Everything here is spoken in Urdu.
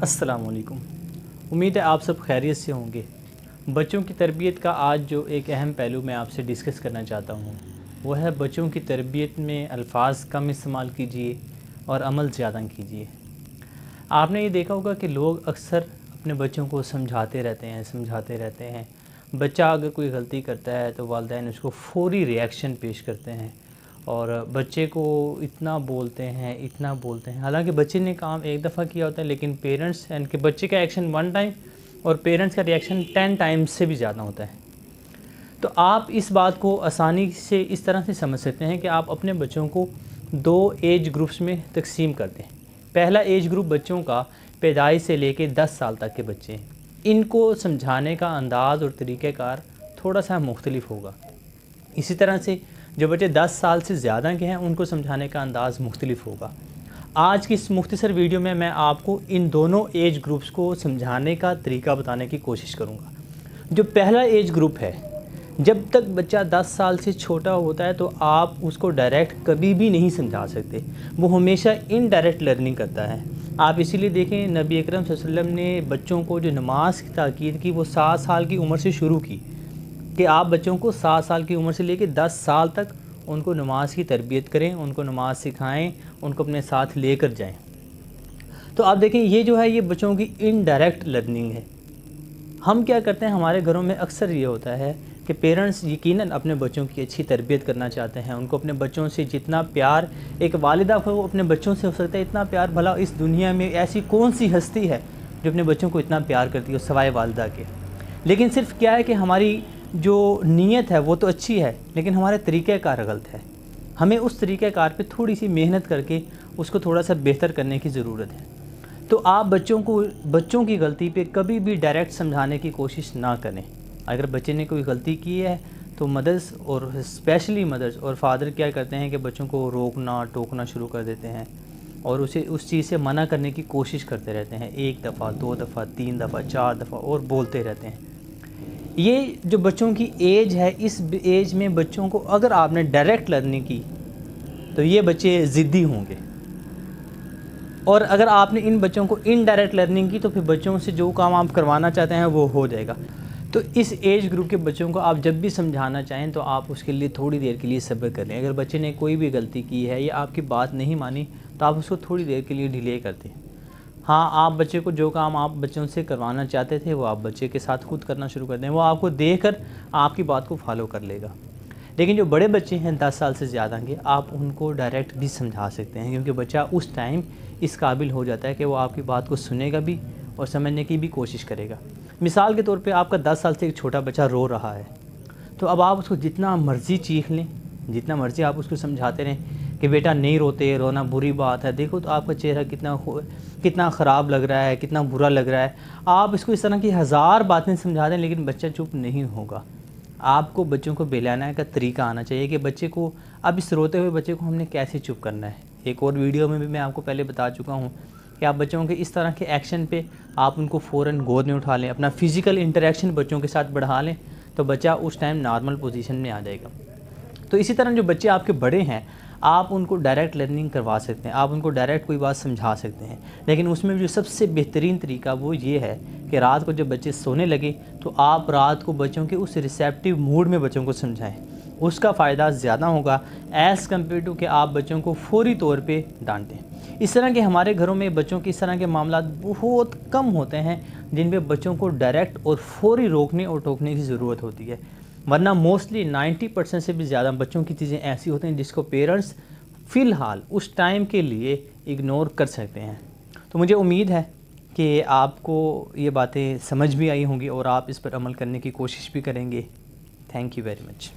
السلام علیکم۔ امید ہے آپ سب خیریت سے ہوں گے۔ بچوں کی تربیت کا آج جو ایک اہم پہلو میں آپ سے ڈسکس کرنا چاہتا ہوں وہ ہے بچوں کی تربیت میں الفاظ کم استعمال کیجیے اور عمل زیادہ کیجیے۔ آپ نے یہ دیکھا ہوگا کہ لوگ اکثر اپنے بچوں کو سمجھاتے رہتے ہیں۔ بچہ اگر کوئی غلطی کرتا ہے تو والدین اس کو فوری ریئیکشن پیش کرتے ہیں اور بچے کو اتنا بولتے ہیں حالانکہ بچے نے کام ایک دفعہ کیا ہوتا ہے، لیکن پیرنٹس یعنی کہ بچے کا ایکشن 1 ٹائم اور پیرنٹس کا ریئیکشن 10 ٹائمز سے بھی زیادہ ہوتا ہے۔ تو آپ اس بات کو آسانی سے اس طرح سے سمجھ سکتے ہیں کہ آپ اپنے بچوں کو 2 ایج گروپس میں تقسیم کر دیں۔ پہلا ایج گروپ بچوں کا پیدائش سے لے کے 10 سال تک کے بچے ہیں۔ ان کو سمجھانے کا انداز اور طریقہ کار تھوڑا سا مختلف ہوگا۔ اسی طرح سے جو بچے 10 سال سے زیادہ کے ہیں ان کو سمجھانے کا انداز مختلف ہوگا۔ آج کی اس مختصر ویڈیو میں آپ کو ان دونوں ایج گروپس کو سمجھانے کا طریقہ بتانے کی کوشش کروں گا۔ جو پہلا ایج گروپ ہے، جب تک بچہ 10 سال سے چھوٹا ہوتا ہے تو آپ اس کو ڈائریکٹ کبھی بھی نہیں سمجھا سکتے، وہ ہمیشہ انڈائریکٹ لرننگ کرتا ہے۔ آپ اسی لیے دیکھیں نبی اکرم صلی اللہ علیہ وسلم نے بچوں کو جو نماز کی تاکید کی وہ 7 سال کی عمر سے شروع کی، کہ آپ بچوں کو 7 سال کی عمر سے لے کے 10 سال تک ان کو نماز کی تربیت کریں، ان کو نماز سکھائیں، ان کو اپنے ساتھ لے کر جائیں۔ تو آپ دیکھیں یہ جو ہے یہ بچوں کی انڈائریکٹ لرننگ ہے۔ ہم کیا کرتے ہیں، ہمارے گھروں میں اکثر یہ ہوتا ہے کہ پیرنٹس یقیناً اپنے بچوں کی اچھی تربیت کرنا چاہتے ہیں، ان کو اپنے بچوں سے جتنا پیار ایک والدہ کو اپنے بچوں سے ہو سکتا ہے اتنا پیار بھلا اس دنیا میں ایسی کون سی ہستی ہے جو اپنے بچوں کو اتنا پیار کرتی ہے سوائے والدہ کے۔ لیکن صرف کیا ہے کہ ہماری جو نیت ہے وہ تو اچھی ہے لیکن ہمارے طریقہ کار غلط ہے۔ ہمیں اس طریقہ کار پہ تھوڑی سی محنت کر کے اس کو تھوڑا سا بہتر کرنے کی ضرورت ہے۔ تو آپ بچوں کی غلطی پہ کبھی بھی ڈائریکٹ سمجھانے کی کوشش نہ کریں۔ اگر بچے نے کوئی غلطی کی ہے تو مدرس اور اسپیشلی مدرس اور فادر کیا کرتے ہیں کہ بچوں کو روکنا ٹوکنا شروع کر دیتے ہیں اور اسے اس چیز سے منع کرنے کی کوشش کرتے رہتے ہیں، 1 دفعہ 2 دفعہ 3 دفعہ 4 دفعہ اور بولتے رہتے ہیں۔ یہ جو بچوں کی ایج ہے، اس ایج میں بچوں کو اگر آپ نے ڈائریکٹ لرننگ کی تو یہ بچے ضدی ہوں گے، اور اگر آپ نے ان بچوں کو انڈائریکٹ لرننگ کی تو پھر بچوں سے جو کام آپ کروانا چاہتے ہیں وہ ہو جائے گا۔ تو اس ایج گروپ کے بچوں کو آپ جب بھی سمجھانا چاہیں تو آپ اس کے لیے تھوڑی دیر کے لیے صبر کر لیں۔ اگر بچے نے کوئی بھی غلطی کی ہے یا آپ کی بات نہیں مانی تو آپ اس کو تھوڑی دیر کے لیے ڈیلے کر دیں۔ ہاں، آپ بچے کو جو کام آپ بچوں سے کروانا چاہتے تھے وہ آپ بچے کے ساتھ خود کرنا شروع کر دیں، وہ آپ کو دیکھ کر آپ کی بات کو فالو کر لے گا۔ لیکن جو بڑے بچے ہیں 10 سال سے زیادہ کے، آپ ان کو ڈائریکٹ بھی سمجھا سکتے ہیں کیونکہ بچہ اس ٹائم اس قابل ہو جاتا ہے کہ وہ آپ کی بات کو سنے گا بھی اور سمجھنے کی بھی کوشش کرے گا۔ مثال کے طور پہ آپ کا 10 سال سے ایک چھوٹا بچہ رو رہا ہے تو اب آپ اس کو جتنا مرضی چیخ لیں، جتنا مرضی آپ اس کو سمجھاتے رہیں کہ بیٹا نہیں روتے، رونا بری بات ہے، دیکھو تو آپ کا چہرہ کتنا خراب لگ رہا ہے، کتنا برا لگ رہا ہے۔ آپ اس کو اس طرح کی 1000 باتیں سمجھا دیں لیکن بچہ چپ نہیں ہوگا۔ آپ کو بچوں کو بہلانے کا طریقہ آنا چاہیے کہ بچے کو اب اس روتے ہوئے بچے کو ہم نے کیسے چپ کرنا ہے۔ ایک اور ویڈیو میں بھی میں آپ کو پہلے بتا چکا ہوں کہ آپ بچوں کے اس طرح کے ایکشن پہ آپ ان کو فوراً گود میں اٹھا لیں، اپنا فزیکل انٹریکشن بچوں کے ساتھ بڑھا لیں تو بچہ اس ٹائم نارمل پوزیشن میں آ جائے گا۔ تو اسی طرح جو بچے آپ کے بڑے ہیں آپ ان کو ڈائریکٹ لرننگ کروا سکتے ہیں، آپ ان کو ڈائریکٹ کوئی بات سمجھا سکتے ہیں، لیکن اس میں جو سب سے بہترین طریقہ وہ یہ ہے کہ رات کو جب بچے سونے لگے تو آپ رات کو بچوں کے اس ریسیپٹیو موڈ میں بچوں کو سمجھائیں، اس کا فائدہ زیادہ ہوگا ایز کمپیئر ٹو کہ آپ بچوں کو فوری طور پہ ڈانٹیں۔ اس طرح کے ہمارے گھروں میں بچوں کے اس طرح کے معاملات بہت کم ہوتے ہیں جن پہ بچوں کو ڈائریکٹ اور فوری روکنے اور ٹوکنے کی ضرورت ہوتی ہے، ورنہ موسٹلی 90% سے بھی زیادہ بچوں کی چیزیں ایسی ہوتی ہیں جس کو پیرنٹس فی الحال اس ٹائم کے لیے اگنور کر سکتے ہیں۔ تو مجھے امید ہے کہ آپ کو یہ باتیں سمجھ بھی آئی ہوں گی اور آپ اس پر عمل کرنے کی کوشش بھی کریں گے۔ Thank you very much.